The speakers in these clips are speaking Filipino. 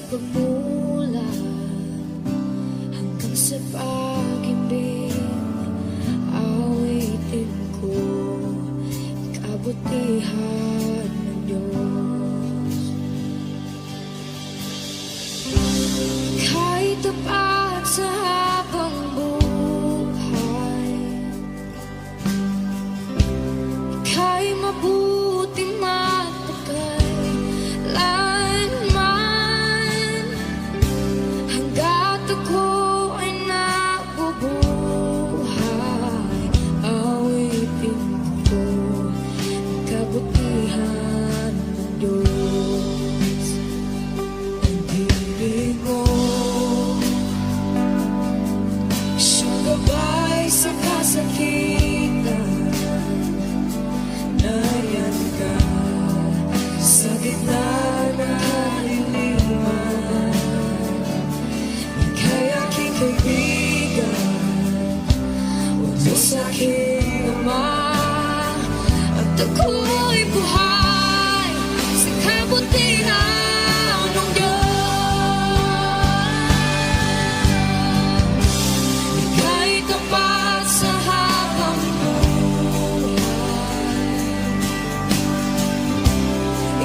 pagmula hanggang sa pag-ibig, awitin ko kabutihan ng Diyos. Kahit tapat sa habang buhay, ika'y mabuti magpakailanman. Hanggat ako ay nabubuhay, awitin ko ang kabutihan ng Diyos. Ang ibig mo, siyang gabay sa kasakitan. Nayan ka sa gitna ng kaliliman. Ika'y aking kaibigan, o Diyos aking Ama, at ako'y buhay sa kabutihan ng Diyos. Ika'y tapat sa habang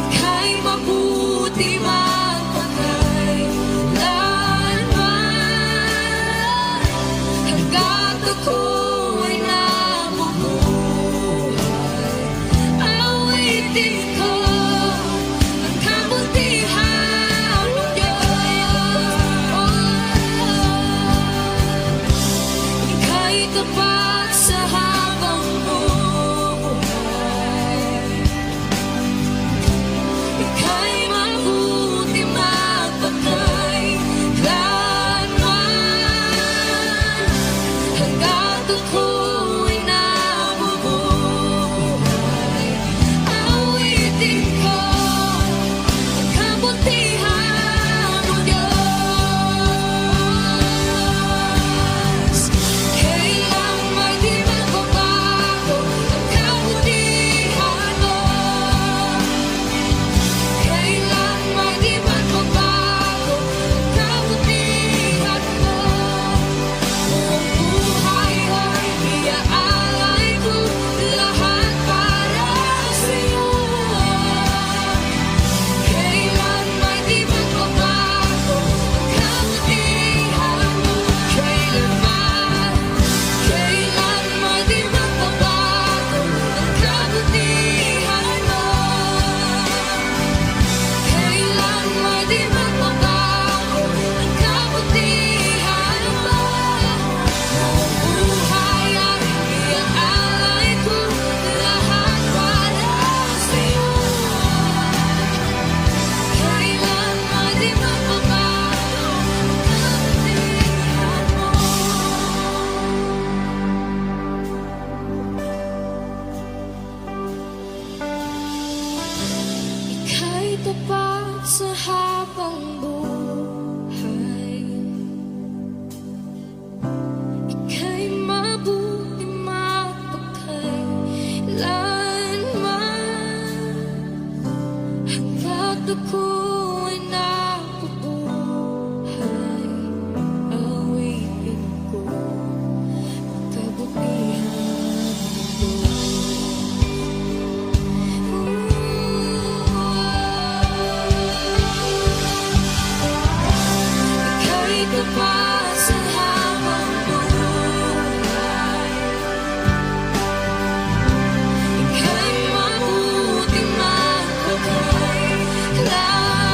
ika'y mabuti magpakailanman. Hanggat ako ay nabubuhay, awitin ko ang kabutihan ng Diyos. Ika'y tapat sa habang buhay, ika'y mabuti magpakailanman. Hanggat ako ay nabubuhay, awitin ko ang kabutihan ng Diyos. Kailan may di magbabago ang kabutihan mo. Kailan may di magbabago ang kabutihan mo. Buong buhay ay iaalay ko lahat para sa'yo. Kailan may di magbabago ang kabutihan mo. Kailan may di magbabago ang kabutihan mo. Kailan may di magbabago ang kabutihan mo. Buong buhay ay iaalay ko lahat para sa'yo. Kailan may di magbabago ang kabutihan mo. Ika'y tapat sa habang buhay, ika'y mabuti magpakailanman. Hanggat ako ay nabubuhay, awitin ko ang kabutihan ng Diyos. Ika'y tapat sa habang buhay, ika'y mabuti magpakailanman.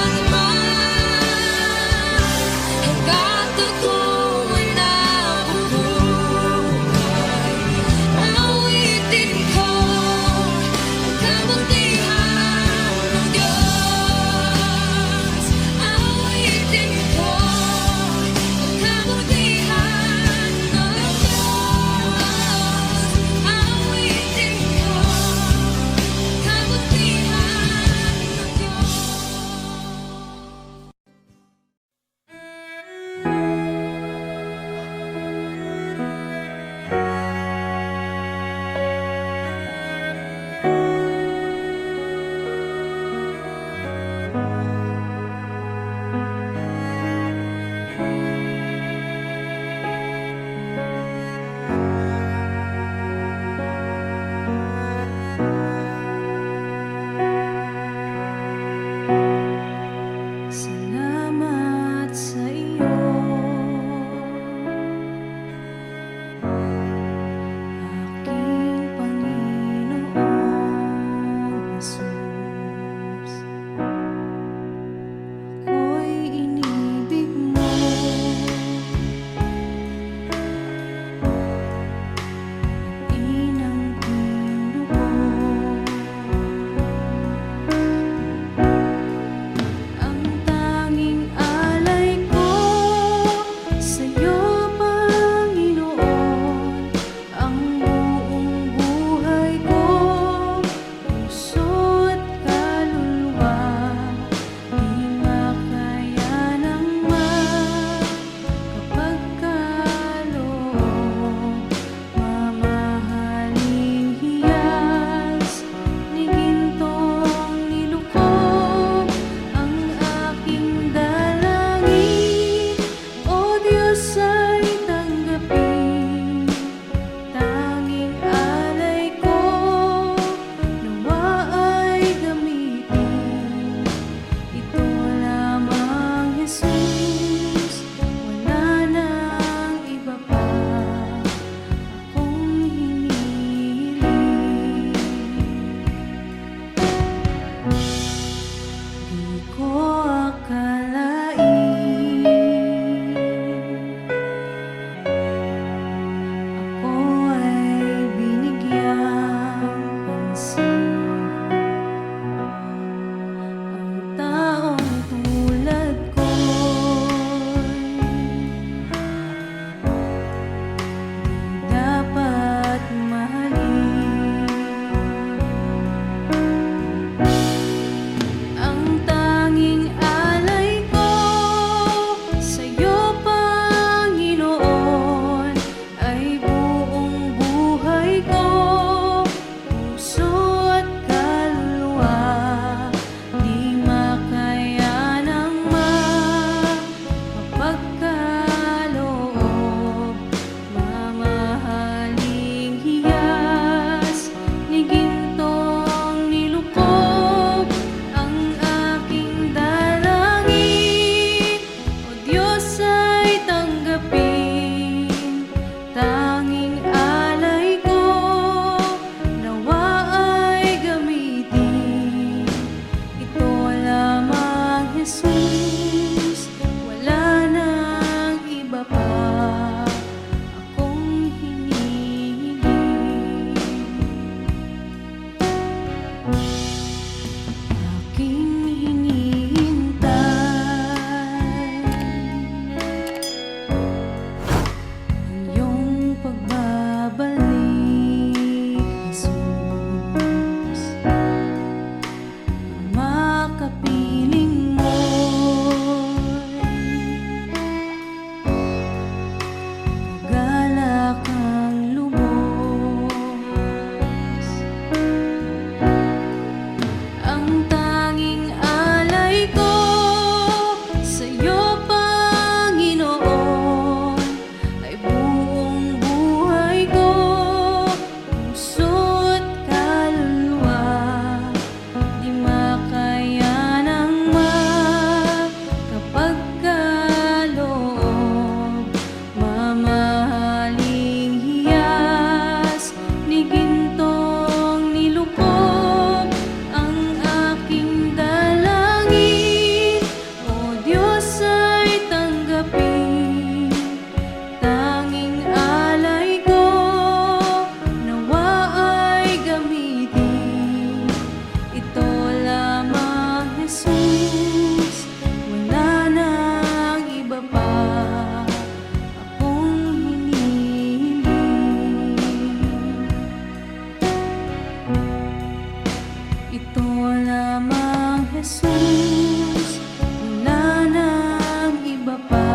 Ito lamang, Jesus, wala nang iba pa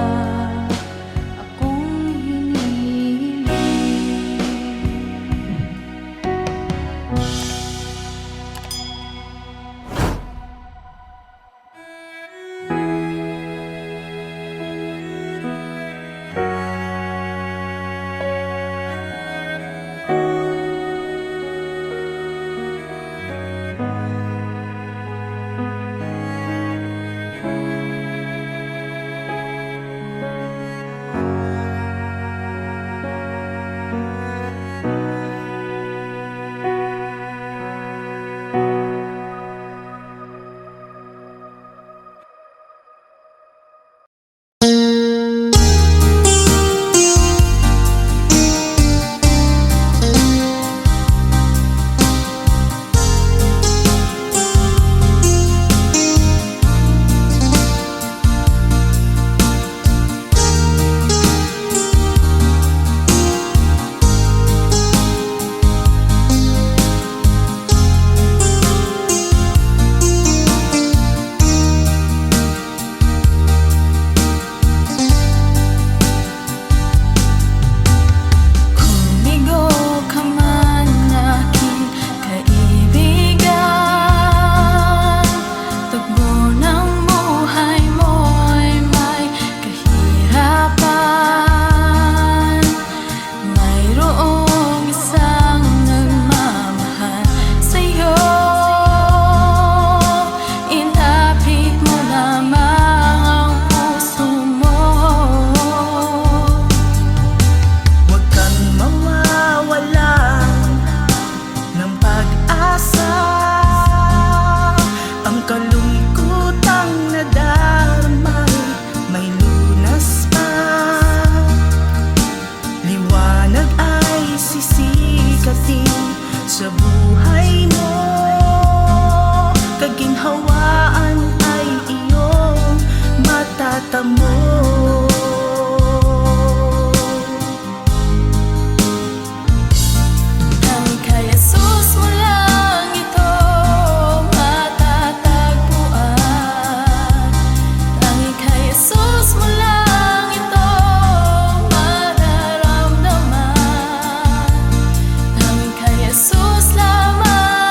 akong hinihiling. Kumigo ka man, aking kaibigan, tugbo ng buhay mo'y may kahirapan. Mayroong isang nagmamahal sa'yo, ilapit mo lamang ang puso mo. Huwag kang mawawalan ng pag-asa. Ang kalungkutang nadarama may lunas pa. Liwanag ay sisikatin sa buhay mo. Kaginhawaan ay iyong matatamo. Tanging kay Jesus mo lang ito matatagpuan. Tanging kay Jesus mo lang ito mararamdaman. Tanging kay Jesus lamang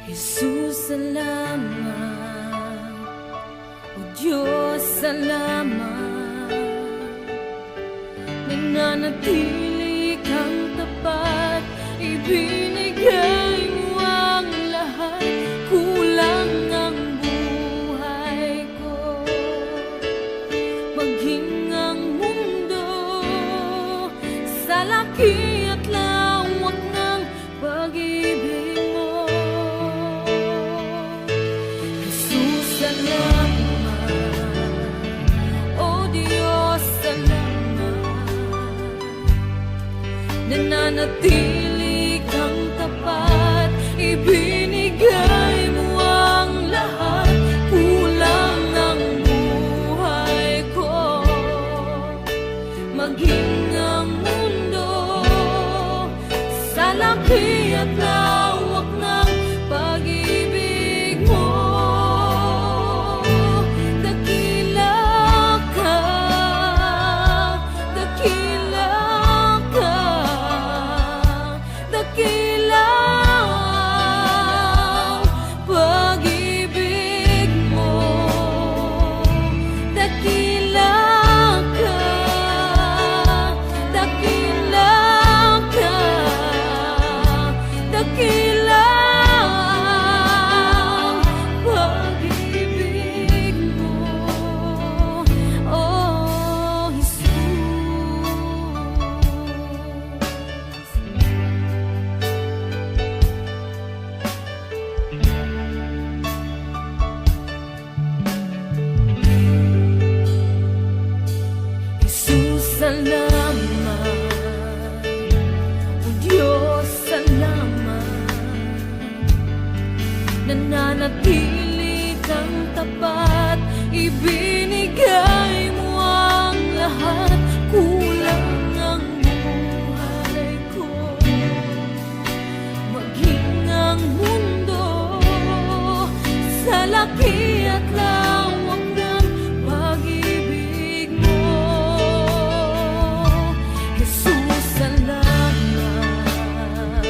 Jesus, salamat. O Diyos, salamat. Nananatili kang tapat, ibinigay mo ang lahat. Kulang ang buhay ko, maging ang mundo sa laki at lawak ng pag-ibig mo. Jesus, salamat. O Diyos, salamat. Nananatili kang tapat, ibinigay mo ang lahat. Kulang ang buhay ko, maging ang mundo sa laki at lawak ng pag-ibig mo. Dakila ka, dakila ka, dakila ang pag-ibig mo. Dakila ka, dakila ka, dakila ang pag-ibig mo, oh Jesus. Jesus, salamat. O Diyos, salamat. Nananatili kang tapat, ibinigay mo ang lahat. Kulang ang buhay ko, maging ang mundo sa laki at lawak ng pag-ibig mo. Jesus, salamat.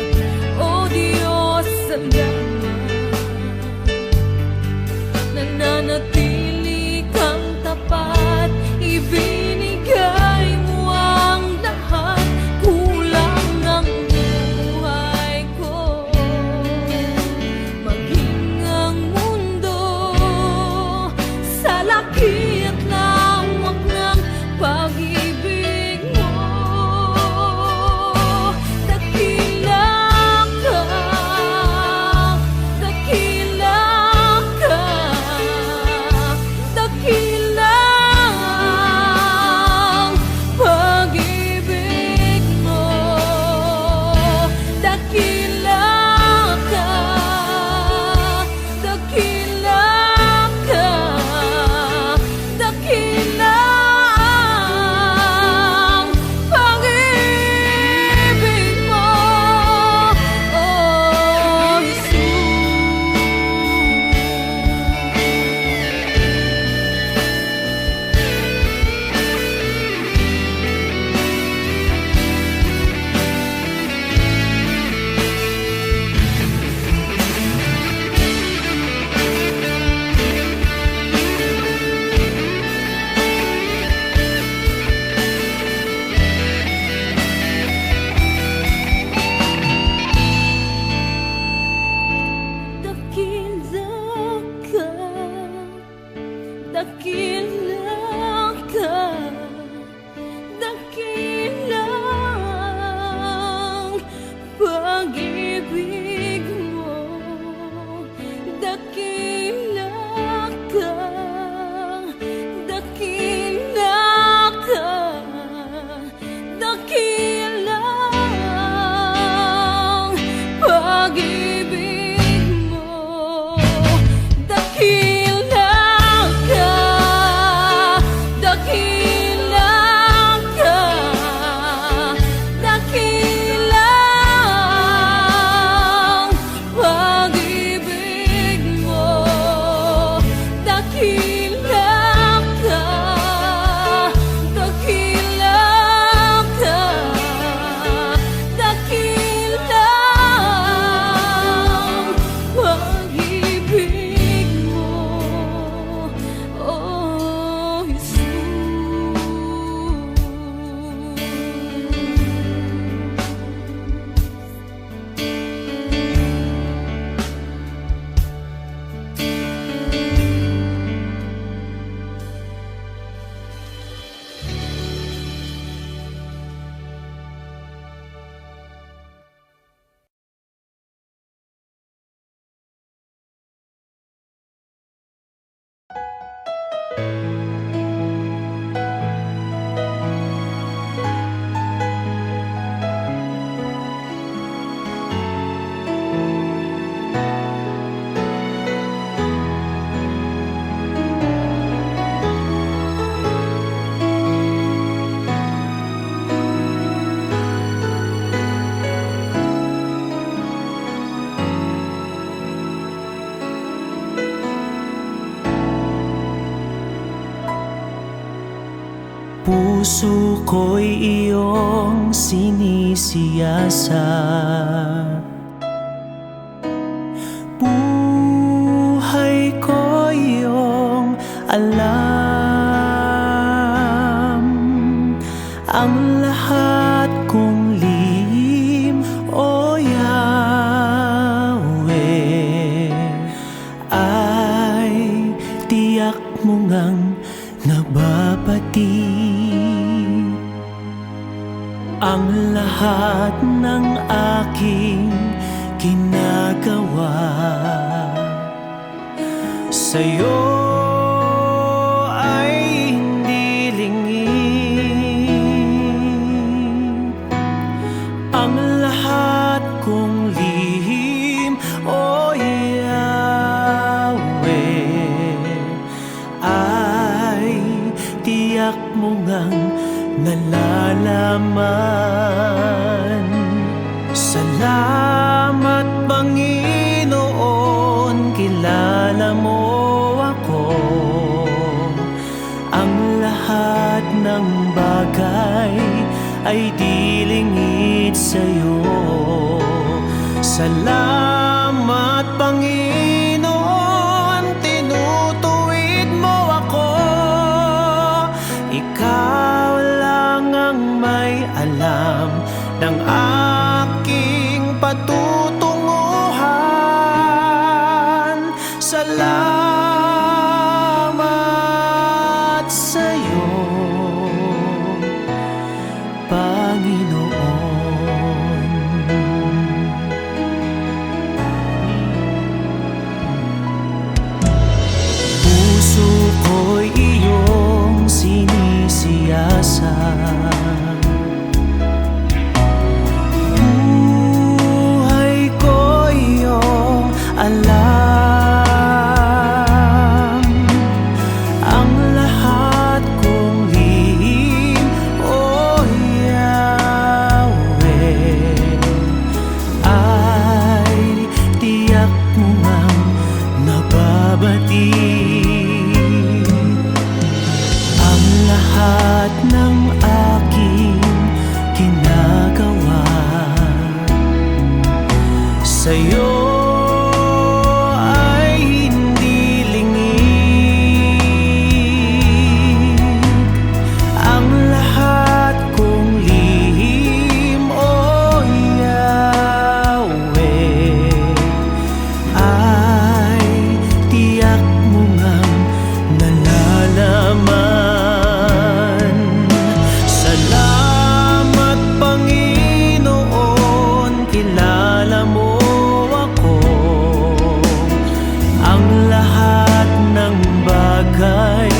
O Diyos, salamat. Nananatili kang tapat, ibinigay mo ang lahat. Kulang ang buhay ko, maging ang mundo sa laki at lawak ng pag-ibig mo. Dakila ka, Puso ko'y iyong sinisiyasa. Buhay ko iyong alam. Ang lahat kong lihim, O Yahweh, ay tiyak mo ngang nababati. Ang lahat ng aking ginagawa sa'yo ay hindi lingid. Ang lahat kong lihim, O Yahweh, ay tiyak mo ngang nalalaman. Salamat Panginoon, kilala mo ako. Ang lahat ng bagay ay di lingid sa'yo. Salamat Panginoon, tinutuwid mo ako. Ikaw lang ang may alam ng aking patutunguhan. Salamat sa'yo, Panginoon. Puso ko'y iyong sinisiyasa. Buhay ko iyong alam. Ang lahat kong lihim, O Yahweh, ay tiyak mo ngang nababati. Ang lahat ng aking ginagawa sa'yo ay hindi lingid. Ang lahat kong lihim, O Yahweh, ay tiyak mo ngang nalalaman. Salamat Panginoon, kilala mo ako. Ang lahat ng bagay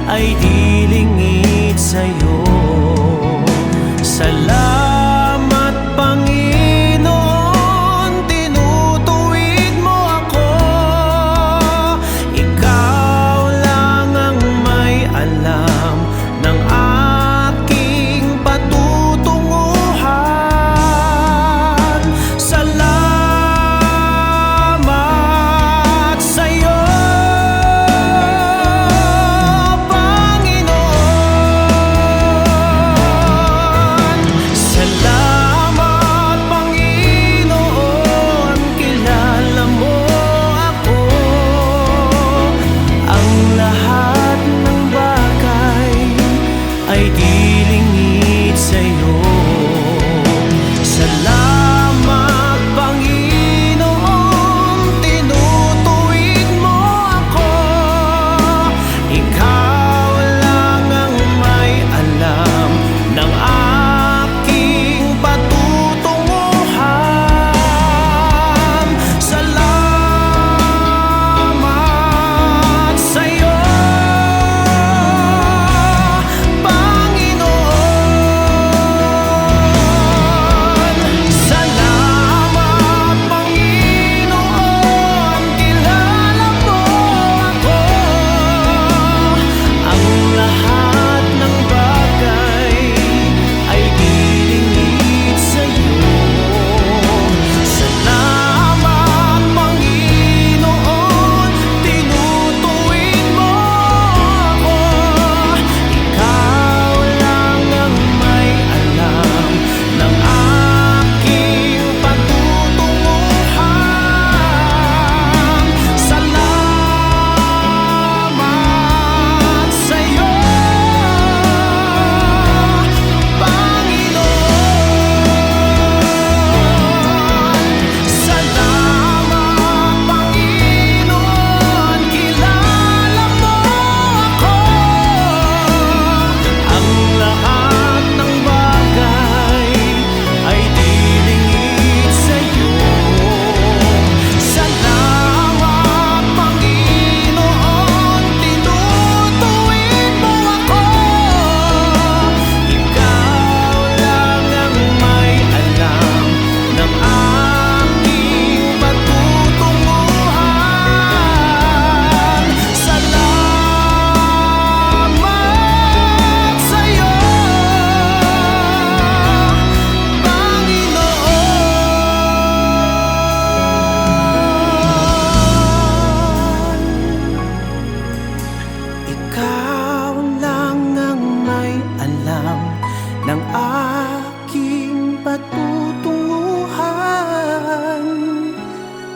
ay di lingid sa'yo. Salamat Panginoon, tinutuwid mo ako. Ikaw lang ang may alam ng aking patutunguhan. Salamat sa'yo, Panginoon.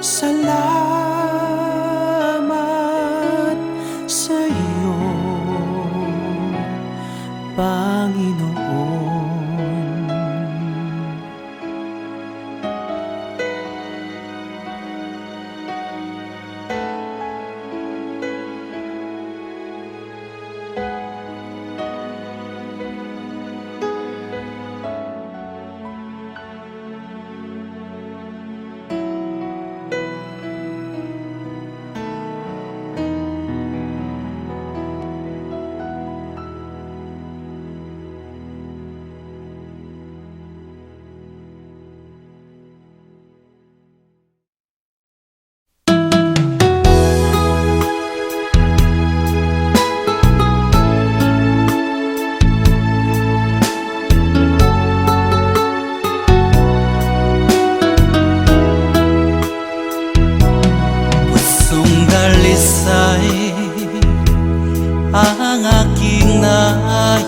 Salamat sa iyo, Panginoon. Dalisay ang aking nais,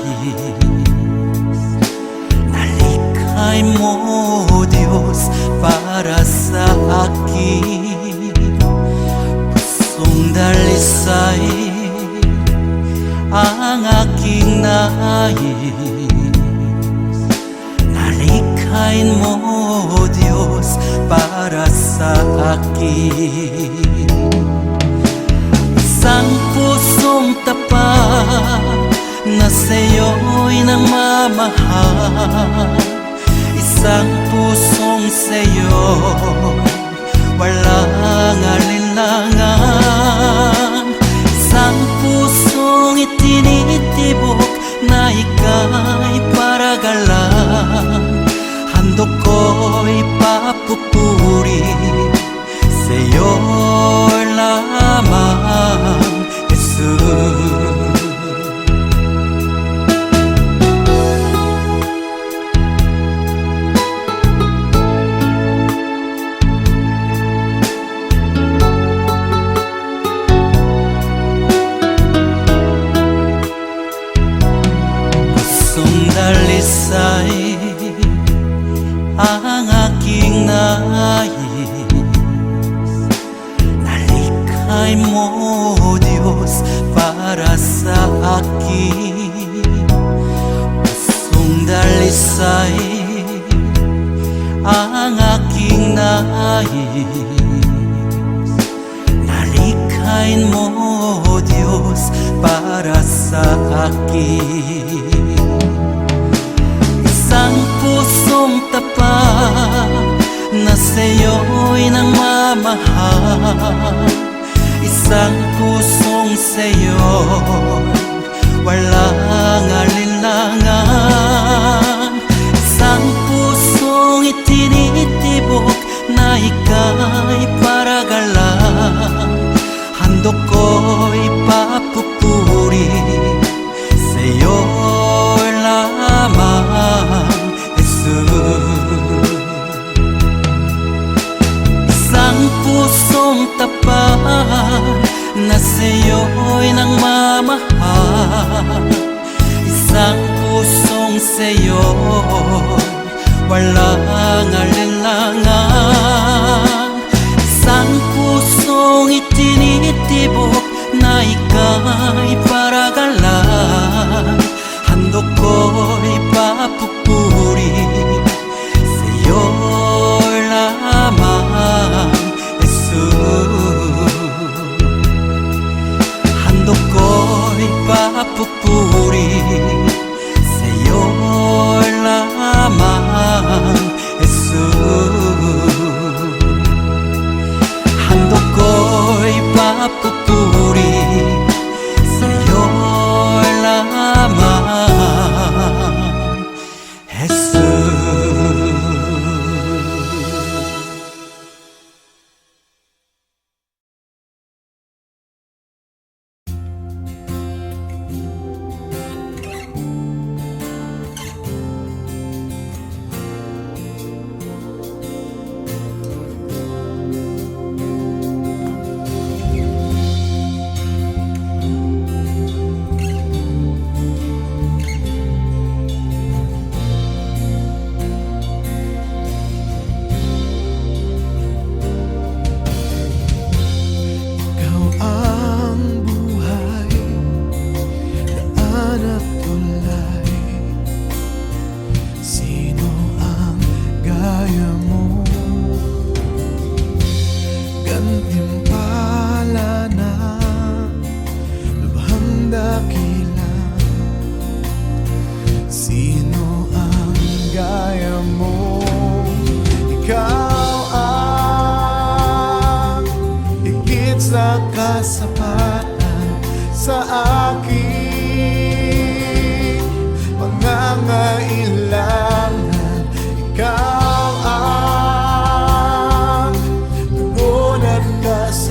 nalikhay mo Diyos para sa akin. Pusong dalisay ang aking nais, nalikhay mo Diyos para sa akin. Isang pusong tapat na sa'yo'y nagmamahal, isang pusong sa'yo walang alinlangan, isang pusong itinitibok na ika'y paragalan. Handog ko'y papupuri sa'yo lamang, Jesus. Pusong dalisay ang aking nais, nalikhay mo Diyos para sa akin. Pusong dalisay ang aking nais, nalikhay mo Diyos para sa akin. Isang pusong tapat na sa'yo'y nagmamahal, isang pusong sa'yo walang alinlangan, isang pusong itinitibok na ika'y paragalan. Handog ko'y papupuri sa'yo lamang, Jesus. Isang pusong tapat na sa'yo'y nagmamahal, isang pusong sa'yo walang alinlangan, isang pusong itinitibok na ika'y paragalan. Handog ko'y papupuri sa'yo lamang, Jesus. Handog ko'y papupuri sa'yo lamang, Jesus. Handog ko'y papupuri sa'yo lamang, Jesus. gantimpala na lubhang dakila. Sino ang gaya mo? Ikaw ang higit sa kasapatan sa aking pangangailangan. Ikaw ang tugon at kasapatan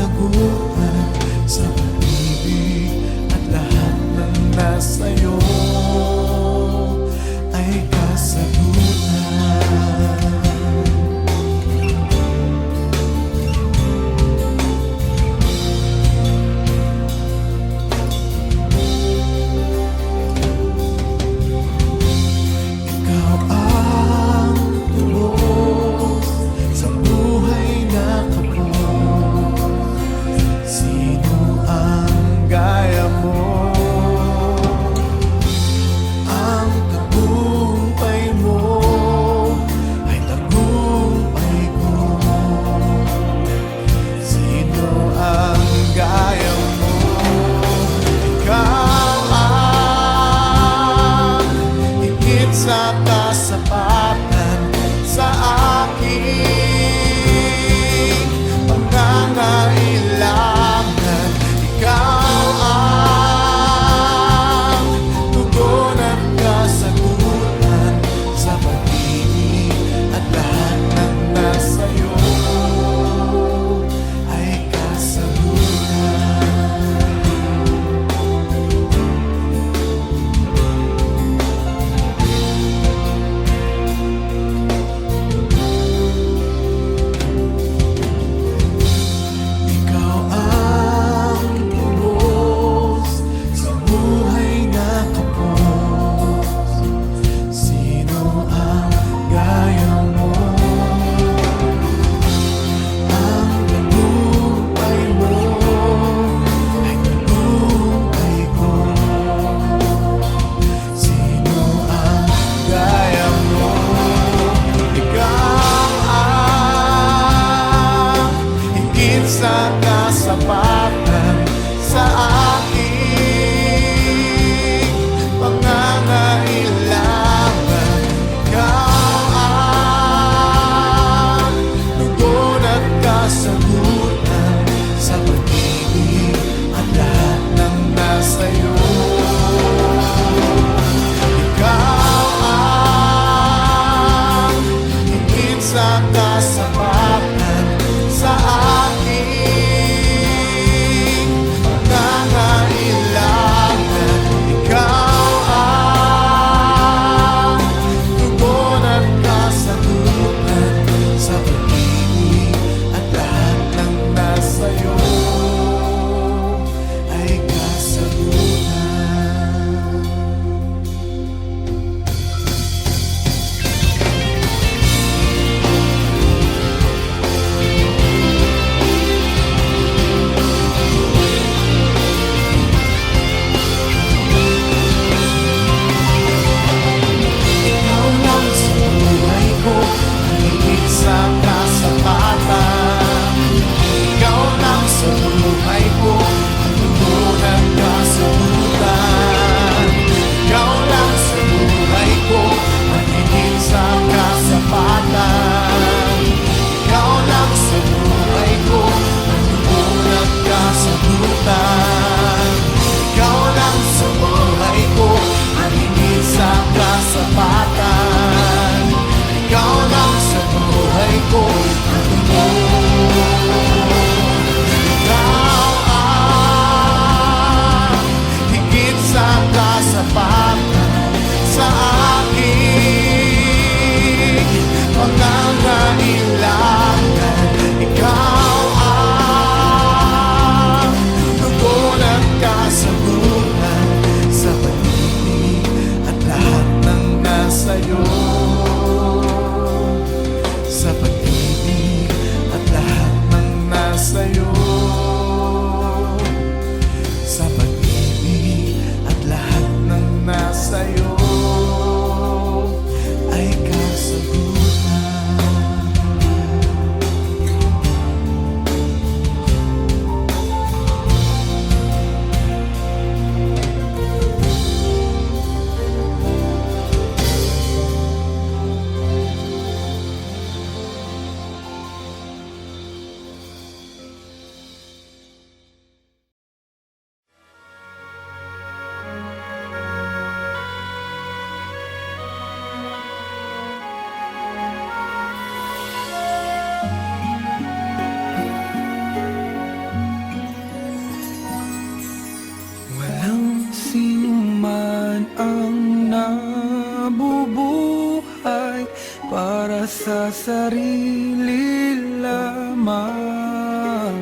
sa sarili lamang.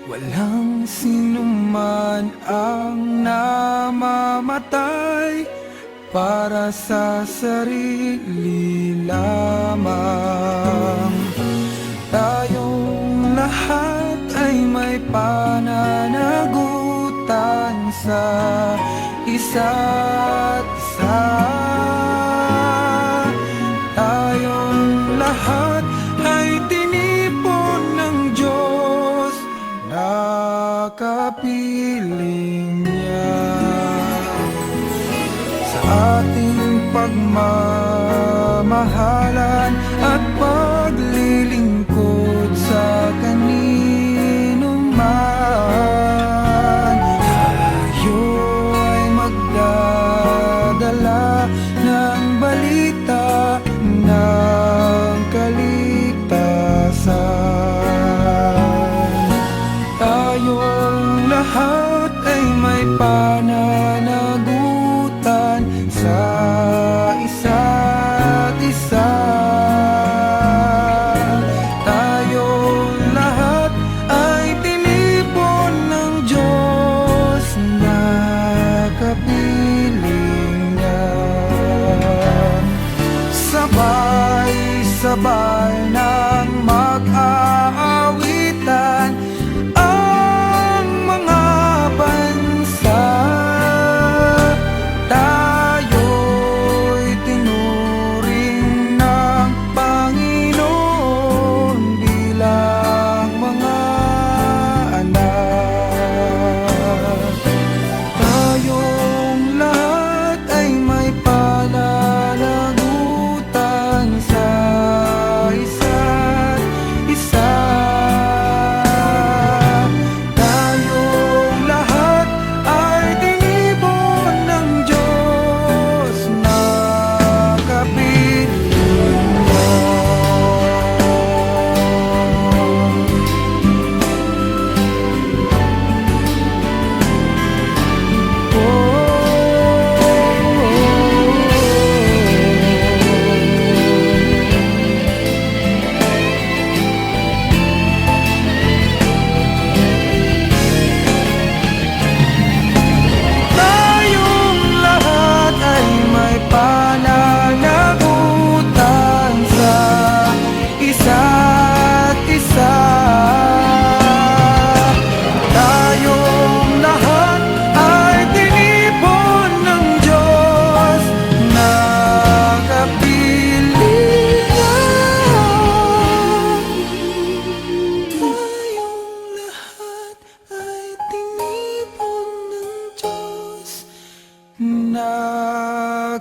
Walang sinuman ang namamatay para sa sarili lamang. Tayong lahat ay may pananagutan sa isa't isa. Tayong lahat ay tinipon ng Diyos na kapiling niya. Sa ating pagmamahalan at paglilingkod sa kanino man, tayo ay magdadala ng balita ng kaligtasan. Tayong lahat ay may pananagutan sa isa't isa. Tayong lahat ay tinipon ng Diyos na kapiling niya. Sabay-sabay nang mag-aawitan ang mga bansa. Tayo'y tinuring ng Panginoon bilang mga anak. Tayong lahat ay may pananagutan sa isa't isa. Tayong lahat ay tinipon ng Diyos na kapiling niya. Tayong lahat ay may pananagutan sa isa't isa. Tayong lahat ay tinipon ng Diyos na kapiling niya. Tayong lahat ay tinipon ng Diyos na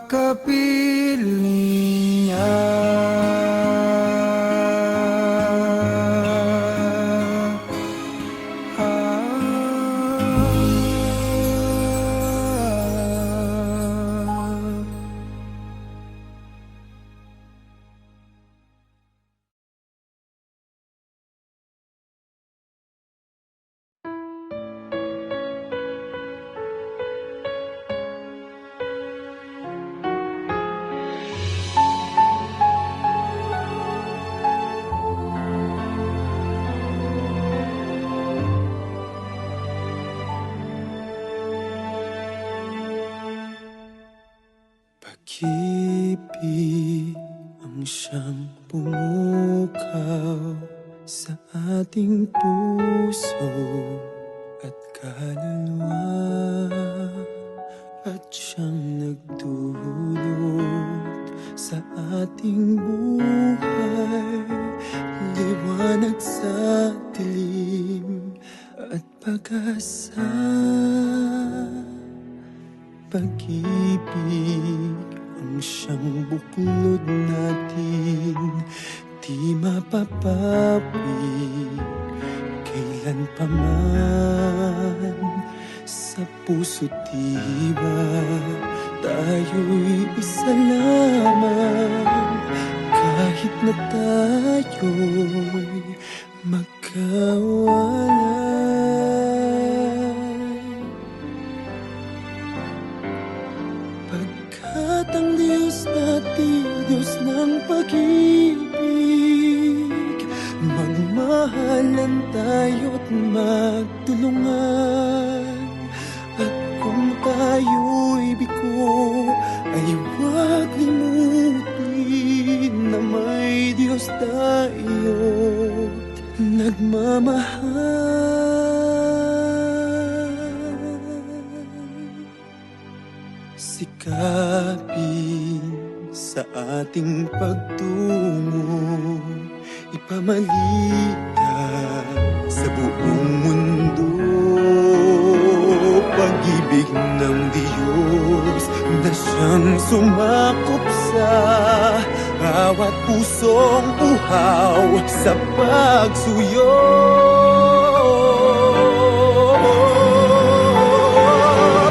kapiling niya. Pag-ibig ang siyang pumukaw sa ating puso at kaluluwa, at siyang nagdulot sa ating buhay, liwanag sa dilim at pag-asa. Pag-ibig ang siyang buklod natin, di mapapawi kailan pa man. Sa puso't diwa tayo'y isa lamang, kahit na tayo'y magkawalay. Pagkat ang Diyos natin, Diyos ng pag-ibig, tayo't magtulungan. At kung tayo'y bigo, ay huwag limutin na may Diyos tayo't nagmamahal. Sikapin sa ating pagtungo, ipamalitan sa buong mundo. Pag-ibig ng Diyos na siyang sumakop sa bawat pusong uhaw sa pagsuyo.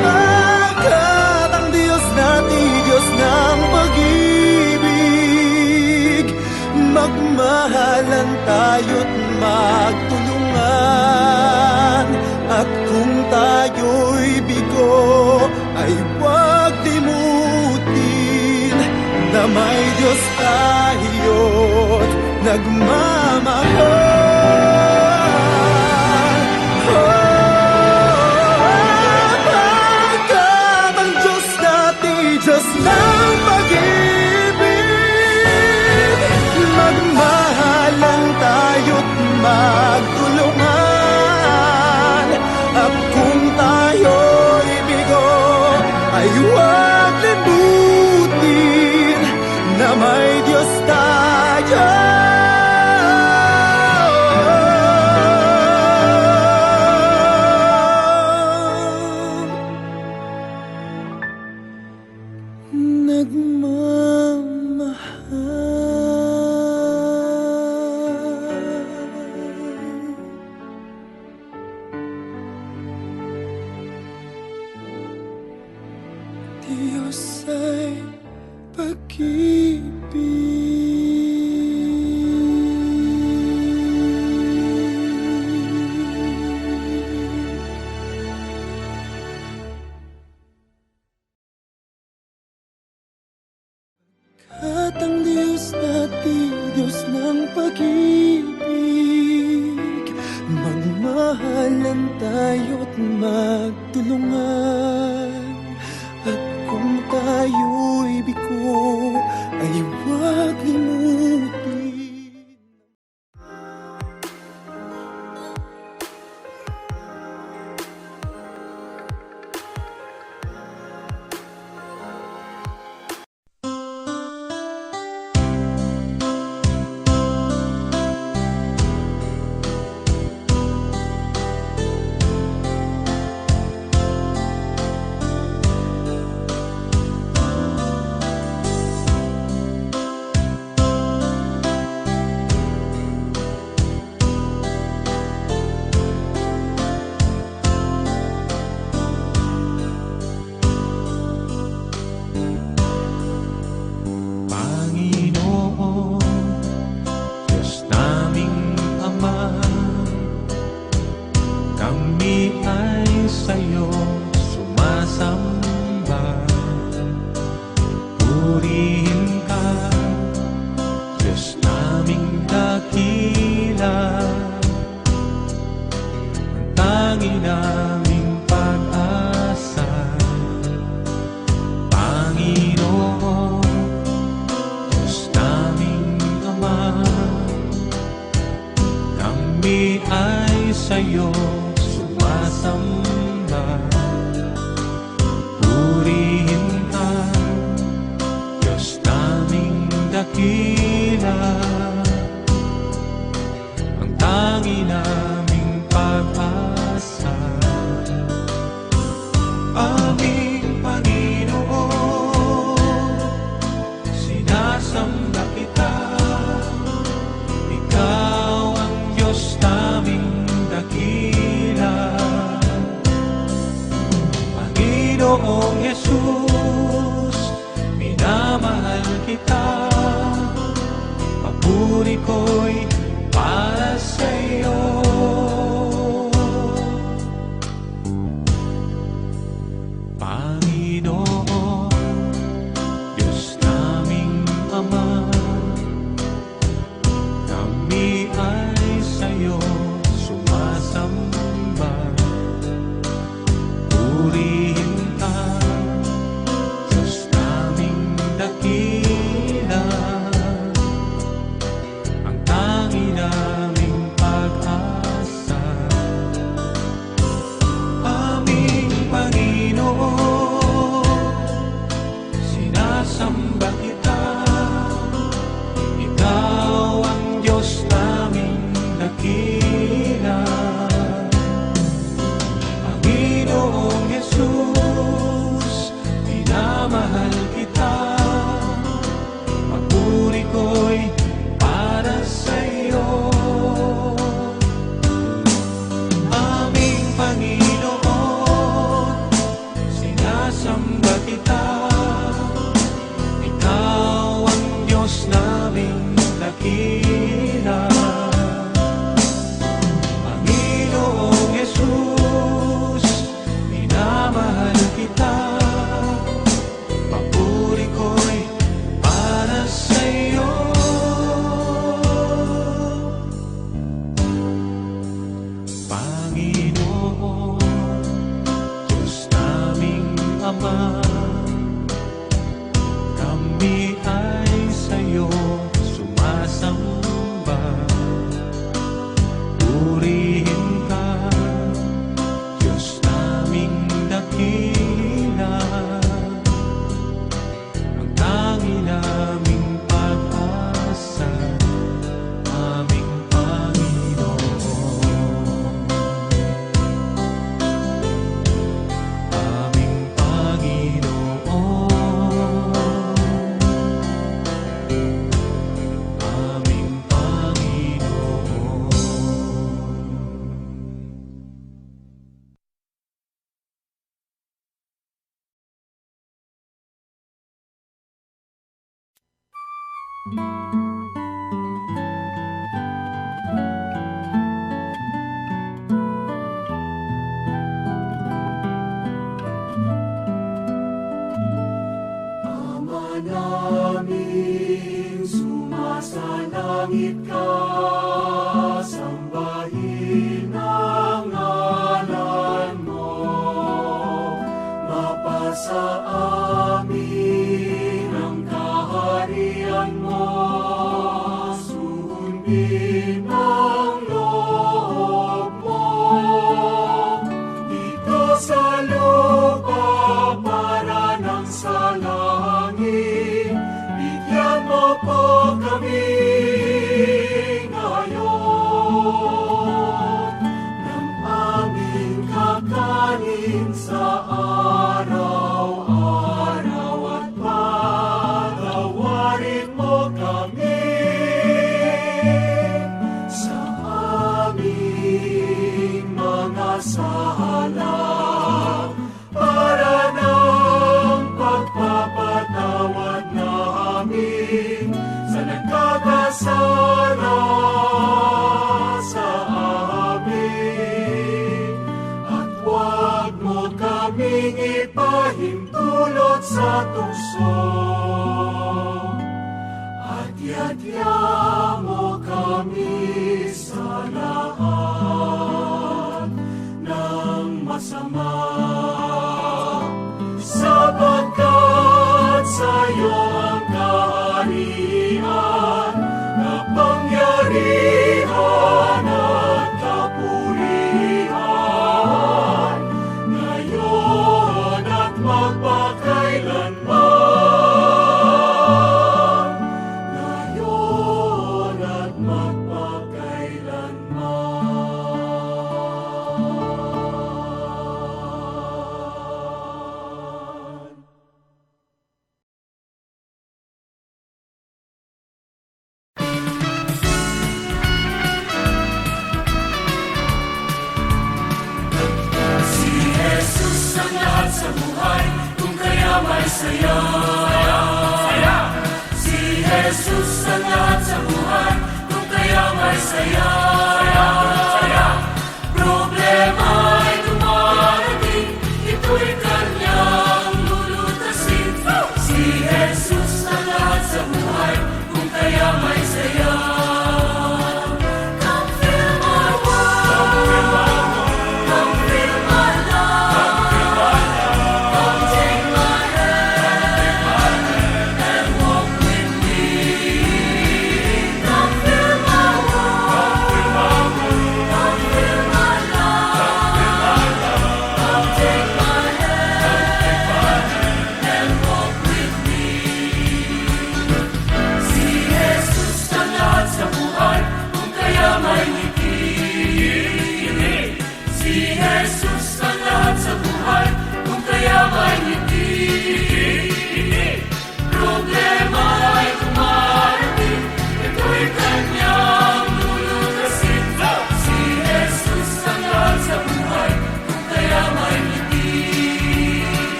Pagkat ang Diyos natin, Diyos ng pag-ibig, magmahalan tayo't magtulungan. At kung tayo'y bigo, ay huwag limutin na may Diyos tayo't nagmamahal. Pagkat ang Diyos natin, Diyos ng pag-ibig, magmahalan tayo't magtulungan. At kung tayo'y bigo, ay huwag limutin na may Diyos tayo. Diyos ay at ang Diyos natin, Diyos ng pag-ibig, magmahalan tayo't magtulungan. At kung tayo'y bigo, ay huwag limutin. sa'yo sumasamba. Purihin ka, Diyos naming dakila, ang tangi naming pag-asa. Aming Panginoon, sinasamba kita, ikaw ang Diyos naming dakila. Panginoong Jesus, minamahal kita, papuri ko'y para sa'yo. Panginoon, Diyos naming Ama, kami ay sa'yo Panginoon, Diyos naming Ama, kami ay sa'yo sumasamba. Purihin ka, Diyos naming dakila, ang tangi naming pag-asa, aming Panginoon. Aming Panginoon, aming Panginoon. Ama namin, sumasalangit ka, sambahin ang ngalan mo. Mapasa amin ang kaharian mo, sundin ang loob mo. Dito sa lupa para ng sa langit, bigyan mo po kami ngayon ng aming kakanin sa araw-araw, at patawarin mo kami sa aming mga sala, para ng pagpapatawad namin sa nagkakasala sa amin. At huwag mo kaming ipahintulot sa tukso, at yadya mo kami sa lahat ng masama. Sapagkat sa'yo ang kaharian, kapangyarihan at kapurihan, ngayon at magpakailanman. Ngayon at magpakailanman. Si Jesus ang lahat sa buhay, kung kaya may saya. Si Jesus ang lahat sa buhay, kung kaya may saya.